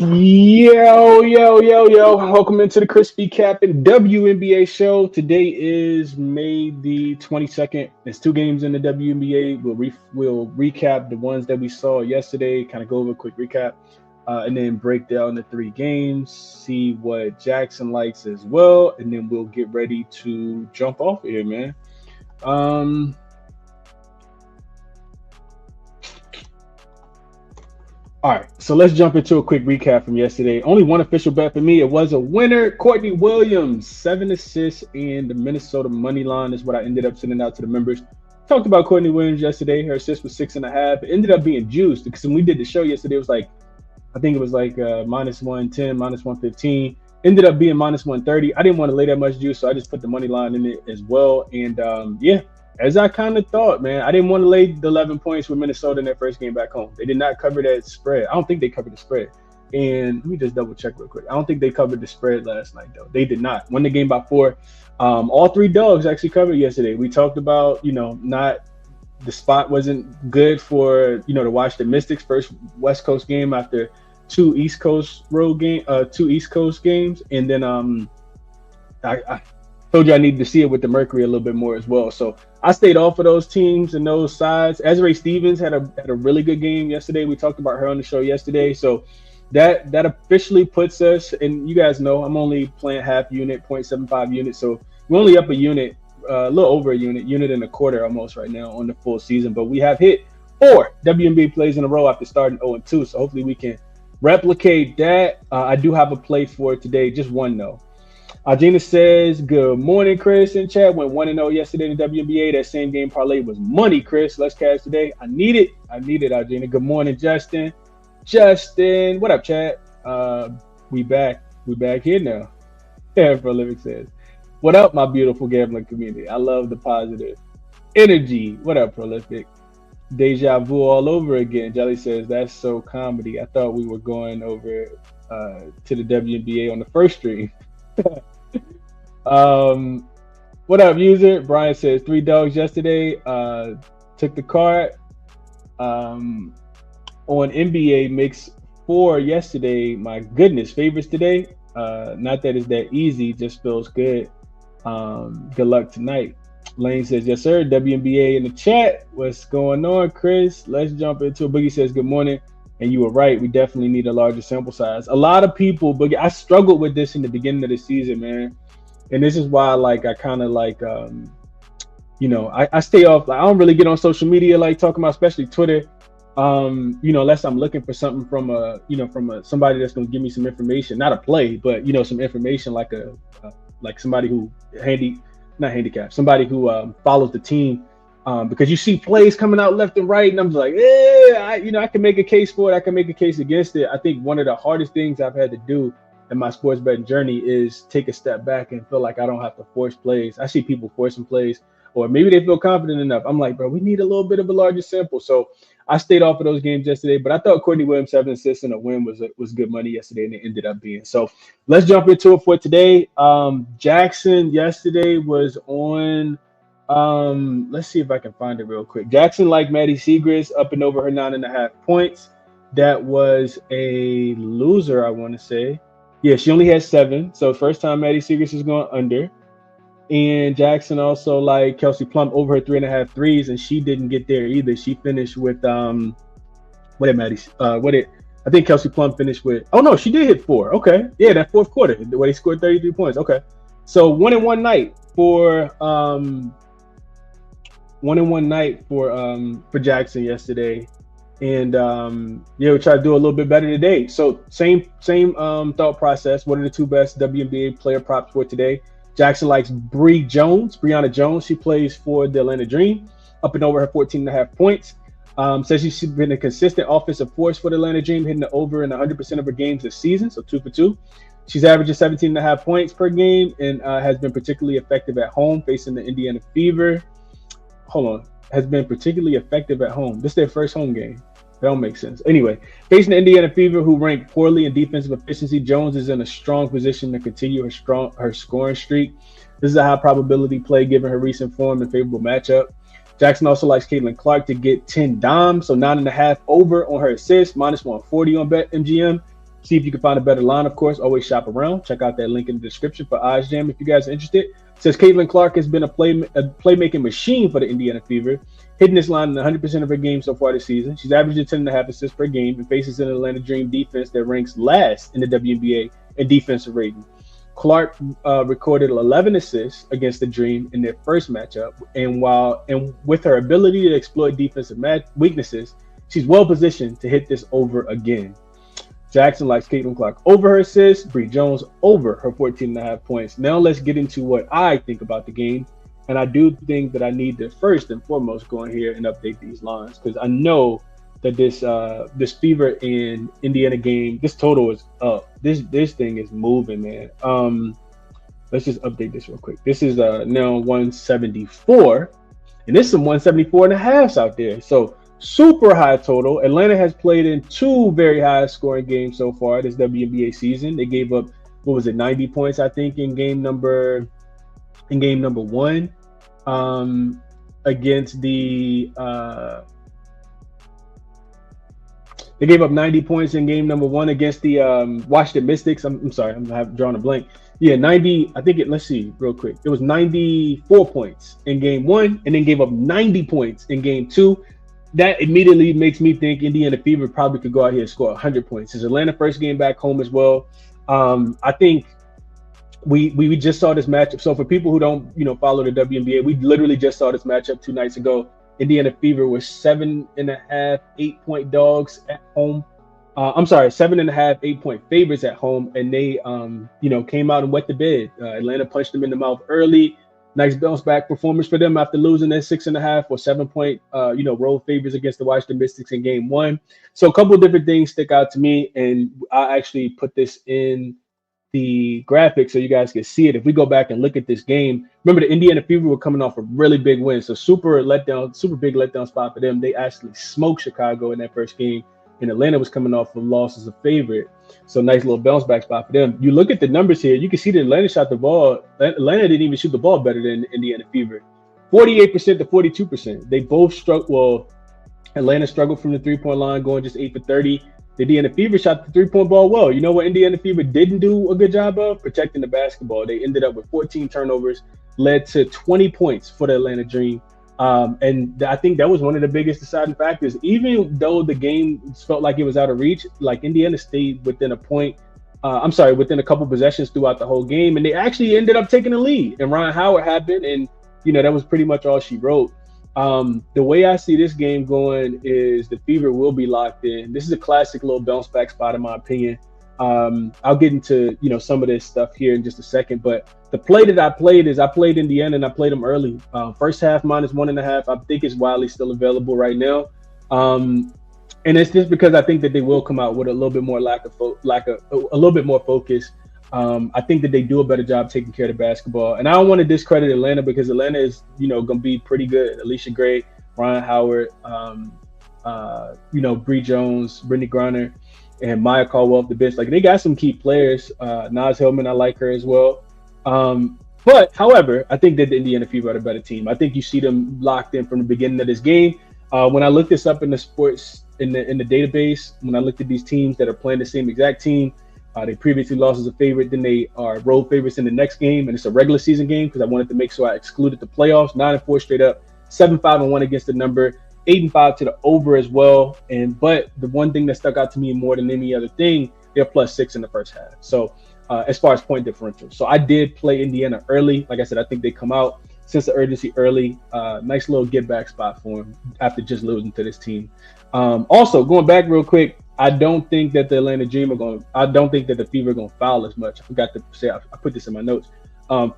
Yo. Welcome into the ChrisBeCappinn WNBA Show. Today is May the 22nd. There's two games in the WNBA. We'll recap the ones that we saw yesterday, kind of go over a quick recap, and then break down the three games, see what jaXon likes as well, and then we'll get ready to jump off here, man. All right, so let's jump into a quick recap from yesterday. Only one official bet for me. It was a winner. Courtney Williams, 7 assists, and the Minnesota money line is what I ended up sending out to the members. Talked about Courtney Williams yesterday. Her assist was 6.5. It ended up being juiced because when we did the show yesterday, it was like, I think it was like minus 110, minus 115. Ended up being minus 130. I didn't want to lay that much juice, so I just put the money line in it as well. And as I kind of thought, man, I didn't want to lay the 11 points with Minnesota in their first game back home. They did not cover that spread. I don't think they covered the spread. And let me just double check real quick. I don't think they covered the spread last night, though. They did not. Won the game by 4. All three dogs actually covered yesterday. We talked about, not the spot wasn't good for, to watch the Mystics first West Coast game after two East Coast games. And then I told you I needed to see it with the Mercury a little bit more as well. So I stayed off of those teams and those sides. Ezra Stevens had a really good game yesterday. We talked about her on the show yesterday. So that officially puts us, and you guys know I'm only playing half unit, 0.75 units. So we're only up a unit, a little over a unit and a quarter almost right now on the full season. But we have hit 4 WNBA plays in a row after starting 0-2. So hopefully we can replicate that. I do have a play for today, just one though. Gina says, good morning, Chris. In chat, went 1-0 yesterday in the WNBA. That same game parlay was money, Chris. Let's cash today. I need it, Gina. Good morning, Justin. What up, chat? We back here now. Yeah, Prolific says, what up, my beautiful gambling community? I love the positive energy. What up, Prolific? Deja vu all over again. Jelly says, that's so comedy. I thought we were going over to the WNBA on the first stream. What up, user? Brian says 3 dogs yesterday. Took the card. On NBA makes 4 yesterday. My goodness, favorites today. Not that it's that easy, just feels good. Good luck tonight. Lane says yes, sir. WNBA in the chat. What's going on, Chris? Let's jump into it. Boogie says good morning. And you were right. We definitely need a larger sample size. A lot of people, but I struggled with this in the beginning of the season, man. And this is why, I kind of I stay off. I don't really get on social media, talking about, especially Twitter. Unless I'm looking for something from somebody that's going to give me some information, not a play, but some information like somebody who somebody who follows the team. Because you see plays coming out left and right, and I'm just like, I can make a case for it. I can make a case against it. I think one of the hardest things I've had to do in my sports betting journey is take a step back and feel like I don't have to force plays. I see people forcing plays, or maybe they feel confident enough. I'm like, bro, we need a little bit of a larger sample. So I stayed off of those games yesterday, but I thought Courtney Williams 7 assists and a win was good money yesterday, and it ended up being. So let's jump into it for today. jaXon yesterday was on. Let's see if I can find it real quick. jaXon like Maddie Siegrist up and over her 9.5 points. That was a loser, I want to say. Yeah, she only had 7. So first time Maddie Siegrist is going under. And jaXon also like Kelsey Plum over her 3.5 threes, and she didn't get there either. She finished with I think Kelsey Plum finished with, oh no, she did hit 4. Okay. Yeah, that fourth quarter where they scored 33 points. Okay. So 1-1 night for jaXon yesterday, and we try to do a little bit better today. So same thought process. What are the 2 best WNBA player props for today? jaXon likes Brianna Jones. She plays for the Atlanta Dream, up and over her 14.5 points. Says she's been a consistent offensive force for the Atlanta Dream, hitting the over in 100% of her games this season, so 2 for 2. She's averaging 17.5 points per game, and has been particularly effective at home facing the Indiana Fever. Has been particularly effective at home. This is their first home game. That don't make sense. Anyway, facing the Indiana Fever, who ranked poorly in defensive efficiency, Jones is in a strong position to continue her scoring streak. This is a high probability play given her recent form and favorable matchup. jaXon also likes Caitlin Clark to get 10 dimes, so 9.5 over on her assists, minus 140 on BetMGM. See if you can find a better line, of course. Always shop around. Check out that link in the description for Odds Jam if you guys are interested. It says Caitlin Clark has been a playmaking machine for the Indiana Fever, hitting this line in 100% of her games so far this season. She's averaging 10.5 assists per game and faces an Atlanta Dream defense that ranks last in the WNBA in defensive rating. Clark recorded 11 assists against the Dream in their first matchup, and with her ability to exploit defensive weaknesses, she's well positioned to hit this over again. jaXon likes Caitlin Clark over her assists, Bree Jones over her 14.5 points. Now let's get into what I think about the game. And I do think that I need to first and foremost go in here and update these lines, because I know that this Fever and Indiana game, this total is up. This thing is moving, man. Let's just update this real quick. This is now 174, and there's some 174.5s out there. So super high total. Atlanta has played in 2 very high scoring games so far this WNBA season. They gave up, 90 points, I think, in game number 1 against the they gave up 90 points in game number 1 against the Washington Mystics. I'm sorry, I'm drawing a blank. Yeah, 90. I think let's see real quick. It was 94 points in game 1, and then gave up 90 points in game 2. That immediately makes me think Indiana Fever probably could go out here and score 100 points. It's Atlanta first game back home as well. I think we just saw this matchup. So for people who don't follow the WNBA, we literally just saw this matchup 2 nights ago. Indiana Fever was 7.5, 8-point dogs at home. 7.5, 8-point favorites at home, and they came out and wet the bed. Atlanta punched them in the mouth early. Nice bounce back performance for them after losing their 6.5 or 7-point road favors against the Washington Mystics in game 1. So a couple of different things stick out to me, and I actually put this in the graphic so you guys can see it. If we go back and look at this game, remember the Indiana Fever were coming off a really big win, so super big letdown spot for them. They actually smoked Chicago in that first game, and Atlanta was coming off a loss as a favorite, so nice little bounce back spot for them. You look at the numbers here, you can see that Atlanta shot the ball. Atlanta didn't even shoot the ball better than Indiana Fever, 48% to 42%. They both struggled. Well, Atlanta struggled from the 3-point line, going just 8 for 30. The Indiana Fever shot the 3-point ball well. You know what Indiana Fever didn't do a good job of? Protecting the basketball. They ended up with 14 turnovers, led to 20 points for the Atlanta Dream. And I think that was one of the biggest deciding factors. Even though the game felt like it was out of reach, like Indiana stayed within a point. Within a couple possessions throughout the whole game. And they actually ended up taking the lead. And Ryan Howard happened. And, that was pretty much all she wrote. The way I see this game going is the Fever will be locked in. This is a classic little bounce back spot in my opinion. I'll get into some of this stuff here in just a second, but the play that I played is I played Indiana and I played them early. First half -1.5. I think it's widely still available right now, and it's just because I think that they will come out with a little bit more a little bit more focus. I think that they do a better job taking care of the basketball. And I don't want to discredit Atlanta because Atlanta is, going to be pretty good. Alicia Gray, Ryan Howard, Bree Jones, Brittany Griner, and Maya Caldwell off the bench. Like, they got some key players. Naz Hillman, I like her as well. But, however, I think that the Indiana Fever are the better team. I think you see them locked in from the beginning of this game. When I looked this up in the sports, in the database, when I looked at these teams that are playing the same exact team, they previously lost as a favorite, then they are road favorites in the next game, and it's a regular season game because I wanted to make sure I excluded the playoffs. 9-4 straight up, 7-5-1 against the number, 8-5 to the over as well. But the one thing that stuck out to me more than any other thing, they're +6 in the first half. So as far as point differential, so I did play Indiana early. Like I said, I think they come out sense of urgency early. Nice little get back spot for them after just losing to this team. Also, going back real quick, I don't think that the Atlanta Dream I don't think that the Fever are going to foul as much. I forgot to say, I put this in my notes.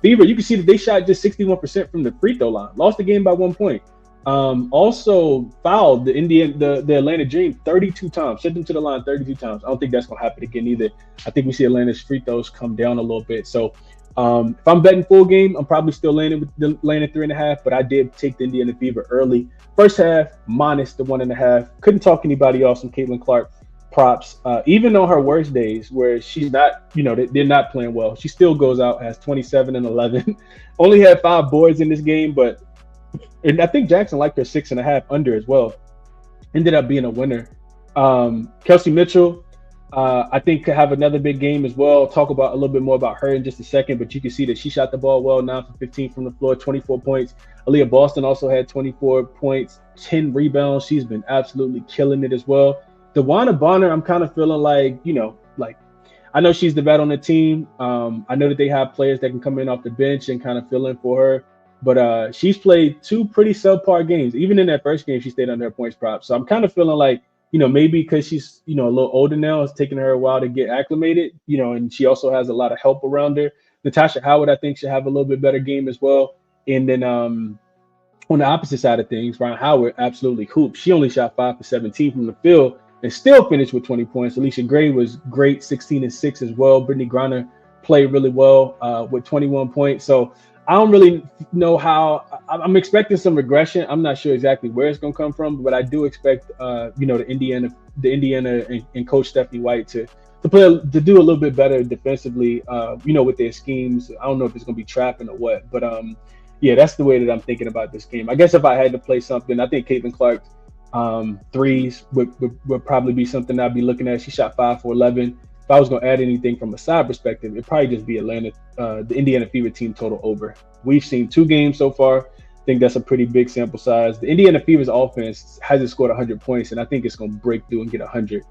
Fever, you can see that they shot just 61% from the free throw line, lost the game by 1 point. Also fouled the Atlanta Dream 32 times, sent them to the line 32 times. I don't think that's going to happen again either. I think we see Atlanta's free throws come down a little bit. So if I'm betting full game, I'm probably still landing with the 3.5, but I did take the Indiana Fever early. First half, -1.5. Couldn't talk anybody else from Caitlin Clark. Props. Even on her worst days where she's not, they're not playing well, she still goes out, has 27 and 11. Only had 5 boards in this game, and I think jaXon liked her 6.5 under as well. Ended up being a winner. Kelsey Mitchell, I think could have another big game as well. Talk about a little bit more about her in just a second, but you can see that she shot the ball well, 9 for 15 from the floor, 24 points. Aaliyah Boston also had 24 points, 10 rebounds. She's been absolutely killing it as well. DeWanna Bonner, I'm kind of feeling like, like I know she's the vet on the team. I know that they have players that can come in off the bench and kind of fill in for her. But she's played two pretty subpar games. Even in that first game, she stayed under her points prop. So I'm kind of feeling like, maybe because she's, a little older now, it's taking her a while to get acclimated, and she also has a lot of help around her. Natasha Howard, I think, should have a little bit better game as well. And then on the opposite side of things, Ron Howard absolutely hooped. She only shot 5 for 17 from the field and still finished with 20 points. Alicia Gray was great, 16 and 6 as well. Brittany Griner played really well with 21 points. So I don't really know how. I'm expecting some regression. I'm not sure exactly where it's going to come from, but I do expect, the Indiana and Coach Stephanie White to do a little bit better defensively, with their schemes. I don't know if it's going to be trapping or what, but yeah, that's the way that I'm thinking about this game. I guess if I had to play something, I think Caitlin Clark's threes would probably be something I'd be looking at. She shot 5 for 11. If I was going to add anything from a side perspective, it'd probably just be the Indiana Fever team total over. We've seen 2 games so far. I think that's a pretty big sample size. The Indiana Fever's offense hasn't scored 100 points, and I think it's going to break through and get 100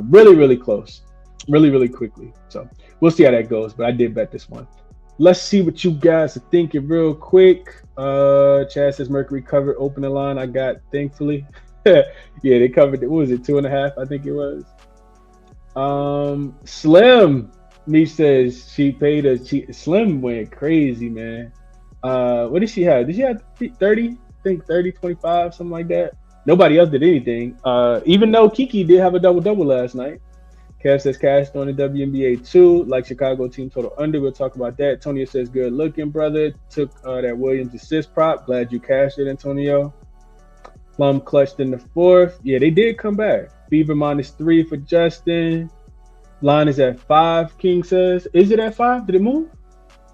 really, really close, really, really quickly. So we'll see how that goes, but I did bet this one. Let's see what you guys are thinking real quick. Chad says Mercury covered opening line. I got, thankfully. Yeah, they covered it. What was it, 2.5? I think it was. Slim, me says she paid Slim went crazy, man. What did she have? Did she have 30? I think 30, 25, something like that. Nobody else did anything. Even though Kiki did have a double last night. Kev says cashed on the WNBA too, like Chicago team total under. We'll talk about that. Antonio says good looking, brother. Took that Williams assist prop. Glad you cashed it, Antonio. Plum clutched in the fourth. Yeah, they did come back. Fever -3 for Justin. Line is at 5, King says. Is it at 5? Did it move?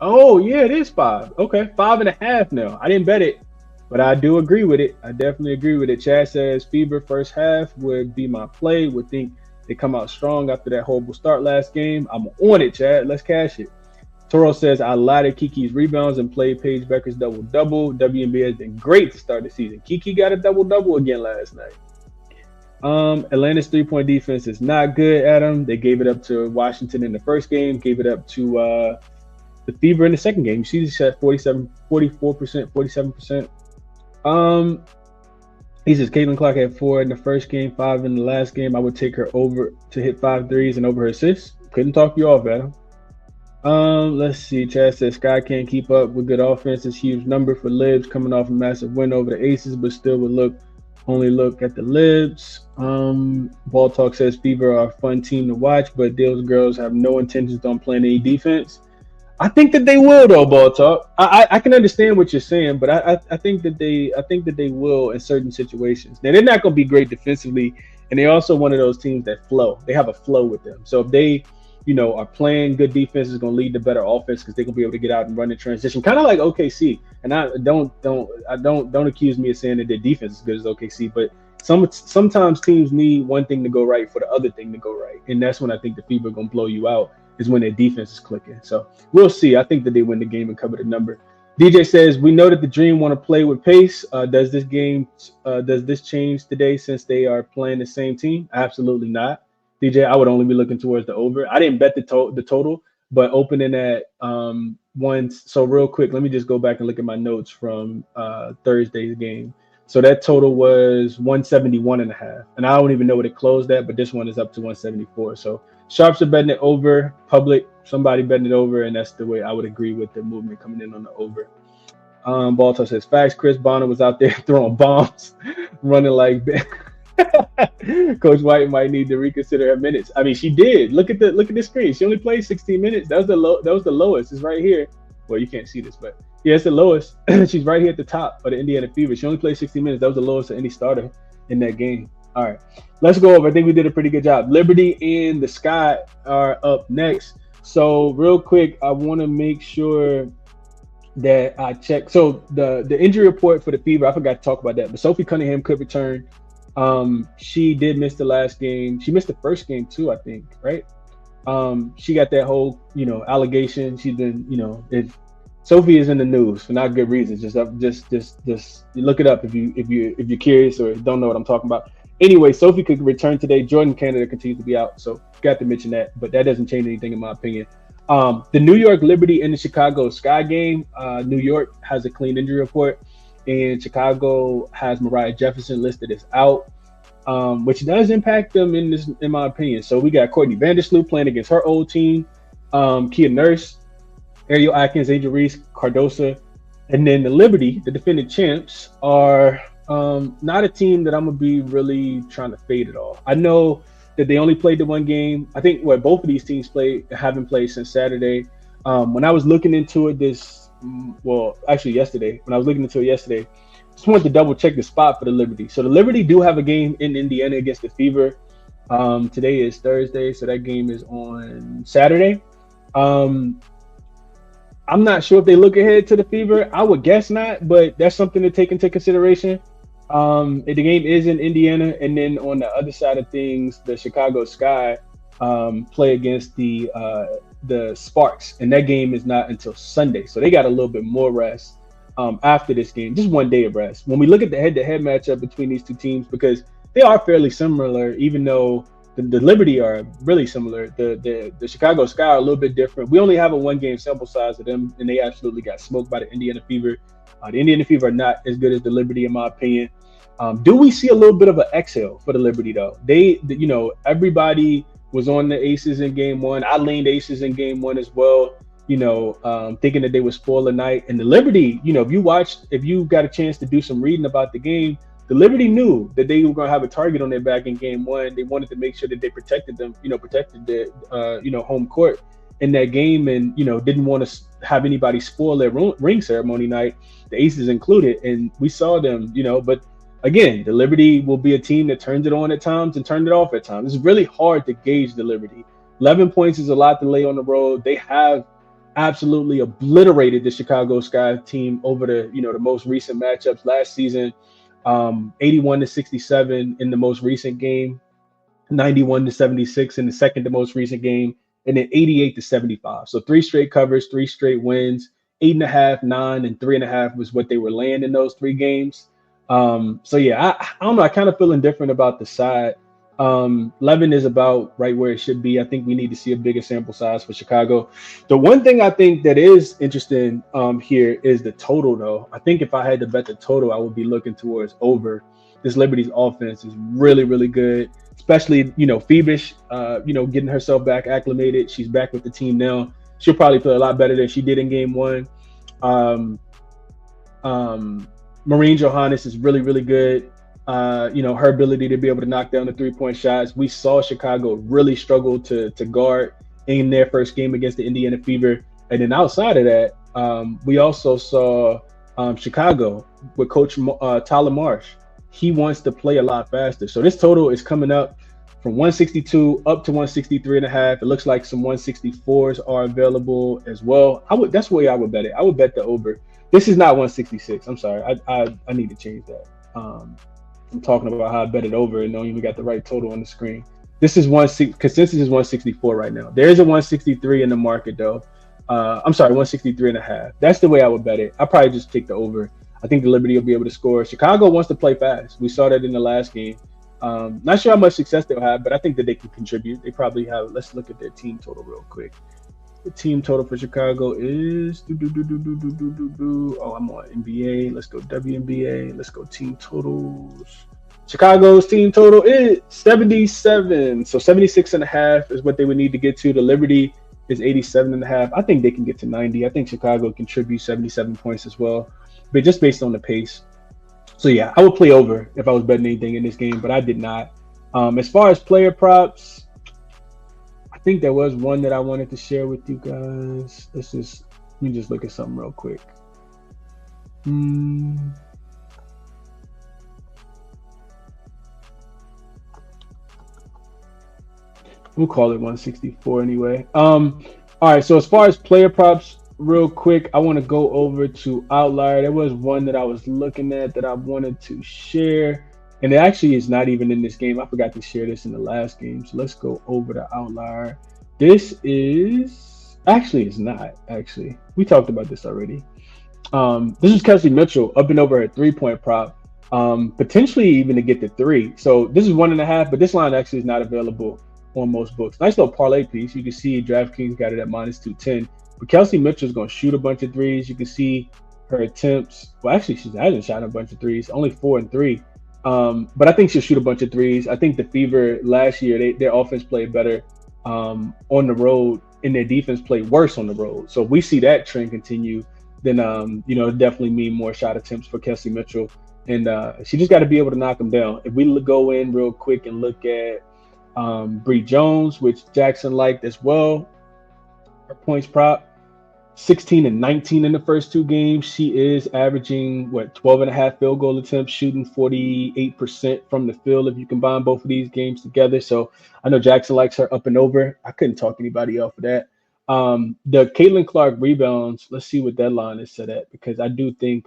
Oh, yeah, it is 5. Okay, 5.5 now. I didn't bet it, but I do agree with it. I definitely agree with it. Chad says Fever first half would be my play. Would think they come out strong after that horrible start last game. I'm on it, Chad. Let's cash it. Toro says, I lied Kiki's rebounds and played Paige Becker's double-double. WNBA has been great to start the season. Kiki got a double-double again last night. Atlanta's three-point defense is not good, Adam. They gave it up to Washington in the first game, gave it up to the Fever in the second game. She shot 44%, 47%. He says Caitlin Clark had 4 in the first game, 5 in the last game. I would take her over to hit 5 threes and over her assists. Couldn't talk you off, Adam. Let's see. Chad says Sky can't keep up with good offense. It's a huge number for Libs coming off a massive win over the Aces, but still would only look at the Libs. Ball Talk says Fever are a fun team to watch, but those girls have no intentions on playing any defense. I think that they will, though, Ball Talk. I can understand what you're saying, but I think that they will in certain situations. Now they're not going to be great defensively, and they're also one of those teams that flow. They have a flow with them. So if they, are playing good defense, is going to lead to better offense because they're going to be able to get out and run in transition, kind of like OKC. And I don't accuse me of saying that their defense is good as OKC, but sometimes teams need one thing to go right for the other thing to go right, and that's when I think the Fever are going to blow you out. Is when their defense is clicking. So we'll see. I think that they win the game and cover the number. DJ says, we know that the Dream want to play with pace. Does this change today since they are playing the same team? Absolutely not. DJ, I would only be looking towards the over. I didn't bet the total, but opening at one. So real quick, let me just go back and look at my notes from Thursday's game. So that total was 171.5. And I don't even know what it closed at, but this one is up to 174. So sharps are betting it over. Public, somebody betting it over, and that's the way I would agree with the movement coming in on the over. Baltar says, facts, Chris Bonner was out there throwing bombs, running like Coach White might need to reconsider her minutes. I mean, she did. Look at the screen. She only played 16 minutes. That was the lowest. It's right here. Well, you can't see this, but yeah, it's the lowest. She's right here at the top of the Indiana Fever. She only played 60 minutes. That was the lowest of any starter in that game. All right, let's go over. I think we did a pretty good job. Liberty and the Sky are up next. So real quick, I want to make sure that I check. So the injury report for the Fever, I forgot to talk about that, but Sophie Cunningham could return. She did miss the last game. She missed the first game too, I think, right? She got that whole, allegation. She's been, if Sophie is in the news for not good reasons. Just you look it up if you're curious or don't know what I'm talking about. Anyway, Sophie could return today. Jordan Canada continues to be out, so got to mention that. But that doesn't change anything in my opinion. The New York Liberty and the Chicago Sky game. New York has a clean injury report, and Chicago has Mariah Jefferson listed as out, which does impact them in my opinion. So we got Courtney Vandersloot playing against her old team, Kia Nurse, Ariel Atkins, Angel Reese, Cardosa, and then the Liberty, the defending champs, are not a team that I'm gonna be really trying to fade at all. I know that they only played the one game. I think both of these teams haven't played since Saturday. When I was looking into it yesterday, just wanted to double check the spot for the Liberty. So the Liberty do have a game in Indiana against the Fever. Today is Thursday, so that game is on Saturday. I'm not sure if they look ahead to the Fever. I would guess not, but that's something to take into consideration. The game is in Indiana, and then on the other side of things, the Chicago Sky play against the Sparks, and that game is not until Sunday, so they got a little bit more rest after this game, just one day of rest. When we look at the head-to-head matchup between these two teams, because they are fairly similar, even though the Liberty are really similar, the Chicago Sky are a little bit different. We only have a one-game sample size of them, and they absolutely got smoked by the Indiana Fever. The Indiana Fever are not as good as the Liberty, in my opinion. Do we see a little bit of an exhale for the Liberty, though? Everybody was on the Aces in game one. I leaned Aces in game one as well, thinking that they would spoil the night. And the Liberty, if you got a chance to do some reading about the game, the Liberty knew that they were going to have a target on their back in game one. They wanted to make sure that they protected them, protected their, home court in that game, and, didn't want to have anybody spoil their ring ceremony night, the Aces included. And we saw them, but again, the Liberty will be a team that turns it on at times and turned it off at times. It's really hard to gauge the Liberty. 11 points is a lot to lay on the road. They have absolutely obliterated the Chicago Sky team over the most recent matchups last season. 81-67 in the most recent game, 91-76 in the second to most recent game, and then 88-75. So 3 straight covers, 3 straight wins, 8.5, 9, and 3.5 was what they were laying in those 3 games. So yeah, I don't know. I kind of feel indifferent about the side. 11 is about right where it should be. I think we need to see a bigger sample size for Chicago. The one thing I think that is interesting here is the total, though. I think if I had to bet the total, I would be looking towards over. This Liberty's offense is really, really good, especially, Phoebish, getting herself back acclimated. She's back with the team now. She'll probably play a lot better than she did in game one. Maureen Johannes is really, really good. Her ability to be able to knock down the 3-point shots. We saw Chicago really struggle to guard in their first game against the Indiana Fever. And then outside of that, we also saw Chicago with Coach Tyler Marsh. He wants to play a lot faster. So this total is coming up from 162 up to 163.5. It looks like some 164s are available as well. That's the way I would bet it. I would bet the over. This is not 166. I'm sorry. I need to change that. I'm talking about how I bet it over and don't even got the right total on the screen. This is consensus is 164 right now. There is a 163 in the market though. I'm sorry, 163.5. That's the way I would bet it. I'll probably just take the over. I think the Liberty will be able to score. Chicago wants to play fast. We saw that in the last game. Not sure how much success they'll have, but I think that they can contribute. They probably have. Let's look at their team total real quick. The team total for Chicago is I'm on NBA. Let's go WNBA. Let's go team totals. Chicago's team total is 77. So 76.5 is what they would need to get to. The Liberty is 87.5. I think they can get to 90. I think Chicago contributes 77 points as well, but just based on the pace. So yeah, I would play over if I was betting anything in this game, but I did not. As far as player props, I think there was one that I wanted to share with you guys. Let me just look at something real quick. We'll call it 164 anyway. All right, so as far as player props, real quick, I want to go over to Outlier. There was one that I was looking at that I wanted to share. And it actually is not even in this game. I forgot to share this in the last game. So let's go over to Outlier. This is actually it's not actually. We talked about this already. This is Kelsey Mitchell up and over her 3-point prop. Potentially even to get the three. So this is 1.5, but this line actually is not available on most books. Nice little parlay piece. You can see DraftKings got it at -210. But Kelsey Mitchell's going to shoot a bunch of threes. You can see her attempts. Well, actually, she hasn't shot a bunch of threes. Only 4 and 3. But I think she'll shoot a bunch of threes. I think the Fever last year, their offense played better on the road, and their defense played worse on the road. So if we see that trend continue, then it definitely mean more shot attempts for Kelsey Mitchell. And she just got to be able to knock them down. If we go in real quick and look at Bree Jones, which jaXon liked as well, her points prop, 16 and 19 in the first 2 games. She is averaging 12.5 field goal attempts, shooting 48% from the field if you combine both of these games together. So I know jaXon likes her up and over. I couldn't talk anybody off of that. The Caitlin Clark rebounds, let's see what that line is set at, because I do think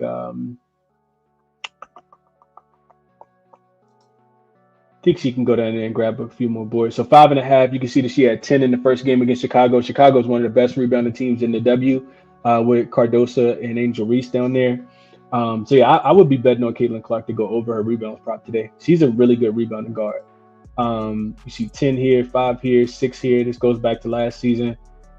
she can go down there and grab a few more boards. So 5.5. You can see that she had 10 in the first game against Chicago. Chicago is one of the best rebounding teams in the W, with Cardosa and Angel Reese down there. So yeah, I would be betting on Caitlin Clark to go over her rebounds prop today. She's a really good rebounding guard. You see 10 here, 5 here, 6 here. This goes back to last season.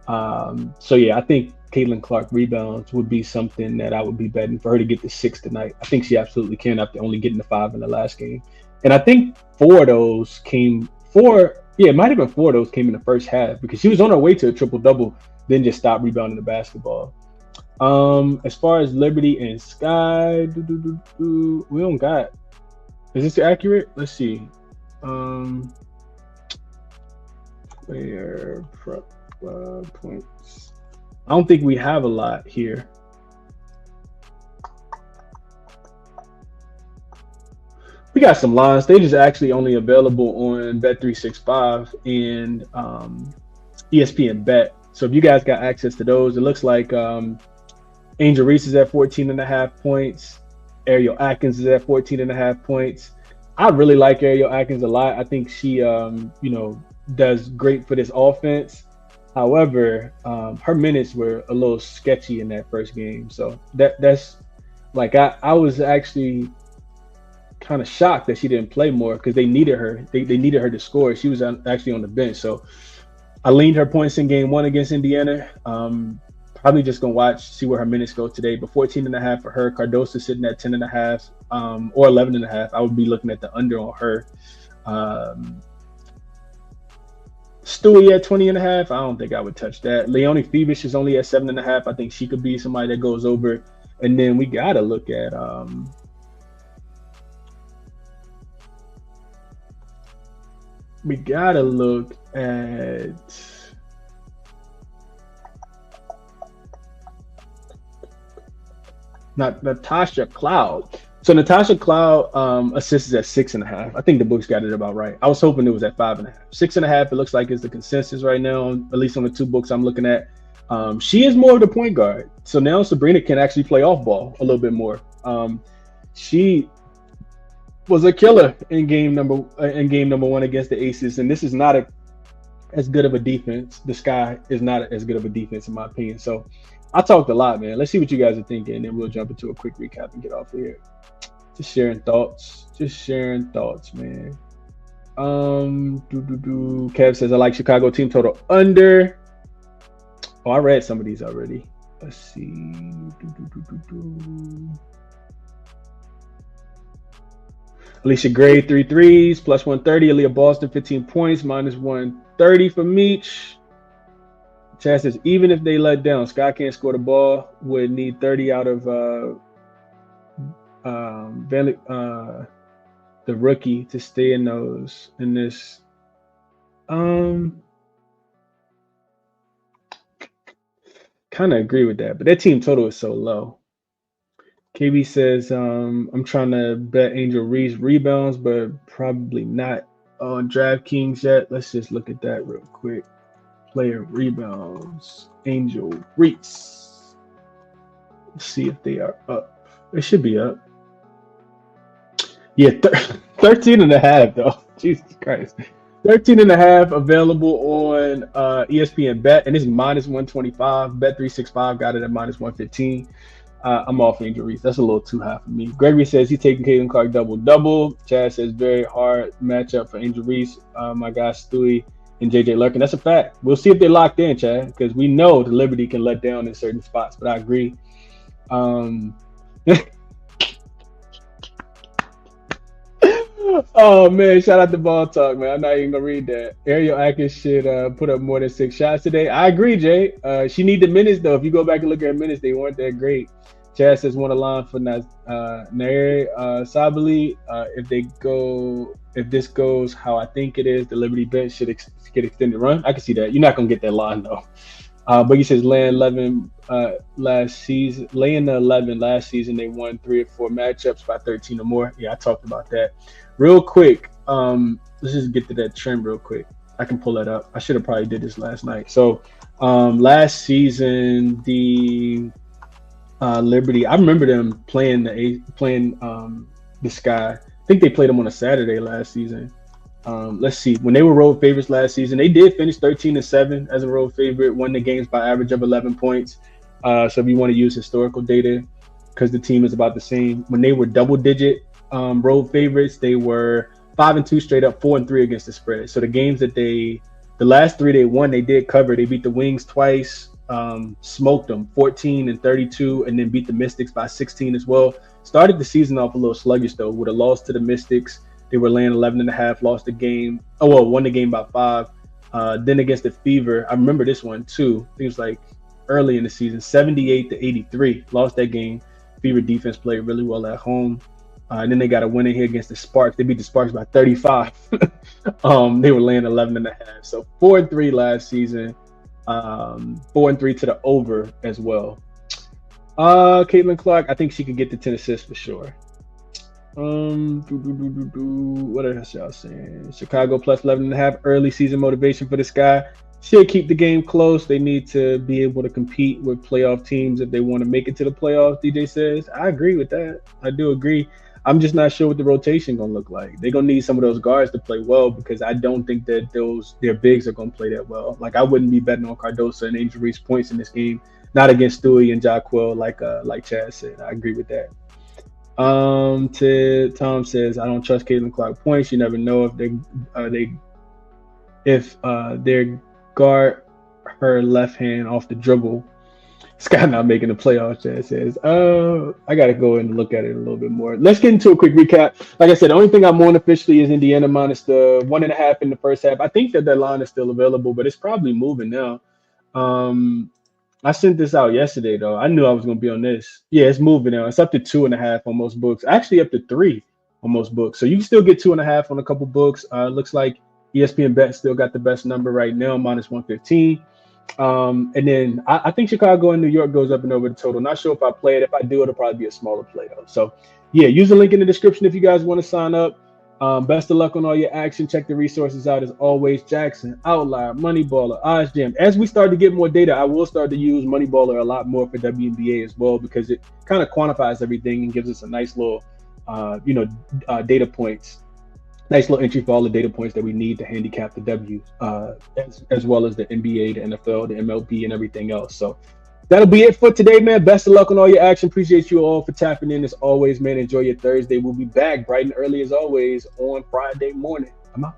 So yeah, I think Caitlin Clark rebounds would be something that I would be betting for her to get the 6 tonight. I think she absolutely can after only getting the 5 in the last game. And I think 4 of those came it might have been 4 of those came in the first half, because she was on her way to a triple-double, then just stopped rebounding the basketball. As far as Liberty and Sky, we don't got. Is this accurate? Let's see. Player prep points. I don't think we have a lot here. We got some lines. They just actually only available on Bet365 and ESPN Bet. So if you guys got access to those, it looks like Angel Reese is at 14.5 points. Ariel Atkins is at 14.5 points. I really like Ariel Atkins a lot. I think she, does great for this offense. However, her minutes were a little sketchy in that first game. So that's like I was actually kind of shocked that she didn't play more, because they needed her. They needed her to score. She was actually on the bench. So I leaned her points in game 1 against Indiana. Probably just gonna see where her minutes go today. But 14.5 for her. Cardosa sitting at 10.5 or 11.5. I would be looking at the under on her. Stewie at 20.5. I don't think I would touch that. Leonie Phoebus is only at 7.5. I think she could be somebody that goes over. And then we gotta look at not Natasha Cloud. So Natasha Cloud assists at 6.5. I think the books got it about right. I was hoping it was at 5.5. 6.5, it looks like is the consensus right now, at least on the 2 books I'm looking at. She is more of the point guard. So now Sabrina can actually play off ball a little bit more. She was a killer in game number 1 against the Aces, and this is not as good of a defense. The Sky is not as good of a defense in my opinion. So I talked a lot, man. Let's see what you guys are thinking, and then we'll jump into a quick recap and get off of here. Just sharing thoughts, man. Kev says I like Chicago team total under. Oh, I read some of these already. Let's see. Alicia Gray, 3 threes, plus 130. Aaliyah Boston, 15 points, minus 130 for Meech. Chad says, even if they let down, Scott can't score the ball, would need 30 out of the rookie to stay in this. Kind of agree with that, but that team total is so low. KB says, I'm trying to bet Angel Reese rebounds, but probably not on DraftKings yet. Let's just look at that real quick. Player rebounds, Angel Reese. Let's see if they are up. They should be up. Yeah, 13 and a half, though. Jesus Christ. 13 and a half available on ESPN Bet, and it's minus 125. Bet 365 got it at minus 115. I'm off Angel Reese. That's a little too high for me. Gregory says he's taking Caitlin Clark double-double. Chad says very hard matchup for Angel Reese. My guy Stewie and JJ Larkin. That's a fact. We'll see if they're locked in, Chad, because we know the Liberty can let down in certain spots, but I agree. Oh man, shout out to Ball Talk, man. I'm not even gonna read that. Ariel Atkins should put up more than 6 shots today. I agree, Jay. She need the minutes though. If you go back and look at her minutes, they weren't that great. Chad says one line for Nair Sabali. If this goes how I think it is, the Liberty bench should get extended run. I can see that. You're not gonna get that line though. But he says laying 11 last season. Laying the 11 last season, they won 3 or 4 matchups by 13 or more. Yeah, I talked about that. Real quick, let's just get to that trend real quick. I can pull that up. I should have probably did this last night. So last season, the Liberty, I remember them playing the Sky. I think they played them on a Saturday last season. Let's see. When they were road favorites last season, they did finish 13-7 as a road favorite, won the games by average of 11 points. So if you want to use historical data, because the team is about the same. When they were double-digit road favorites, they were 5-2 straight up, 4-3 against the spread. So the games that the last 3 they won, they did cover. They beat the Wings twice, smoked them 14-32, and then beat the Mystics by 16 as well. Started the season off a little sluggish though, with a loss to the Mystics. They were laying 11.5, lost the game. Won the game by 5. Then against the Fever, I remember this one too. I think it was like early in the season, 78-83, lost that game. Fever defense played really well at home. And then they got a win in here against the Sparks. They beat the Sparks by 35. They were laying 11.5. So 4-3 last season. 4-3 to the over as well. Caitlin Clark, I think she could get the 10 assists for sure. What else y'all saying? Chicago plus 11.5 early season motivation for this guy. Should keep the game close. They need to be able to compete with playoff teams if they want to make it to the playoffs, DJ says. I agree with that. I do agree. I'm just not sure what the rotation going to look like. They're going to need some of those guards to play well because I don't think that their bigs are going to play that well. Like I wouldn't be betting on Cardoso and Angel Reese points in this game, not against Stewie and Jaquil like Chad said. I agree with that. Tom says I don't trust Caitlin Clark points. You never know if they guard her left hand off the dribble. Scott not making the playoffs, Chad says. I gotta go and look at it a little bit more. Let's get into a quick recap. Like I said, the only thing I'm on officially is Indiana minus the 1.5 in the first half. I think that line is still available, but it's probably moving now. I sent this out yesterday, though. I knew I was going to be on this. Yeah, it's moving now. It's up to 2.5 on most books. Actually, up to 3 on most books. So you can still get 2.5 on a couple books. Looks like ESPN Bet still got the best number right now, minus 115. And then I think Chicago and New York goes up and over the total. Not sure if I play it. If I do, it'll probably be a smaller play, though. So, yeah, use the link in the description if you guys want to sign up. Best of luck on all your action. Check the resources out as always. jaXon, Outlier, Moneyballer, OddsJam. As we start to get more data, I will start to use Moneyballer a lot more for WNBA as well because it kind of quantifies everything and gives us a nice little, data points. Nice little entry for all the data points that we need to handicap the W's, as well as the NBA, the NFL, the MLB, and everything else. So that'll be it for today, man. Best of luck on all your action. Appreciate you all for tapping in as always, man. Enjoy your Thursday. We'll be back bright and early as always on Friday morning. I'm out.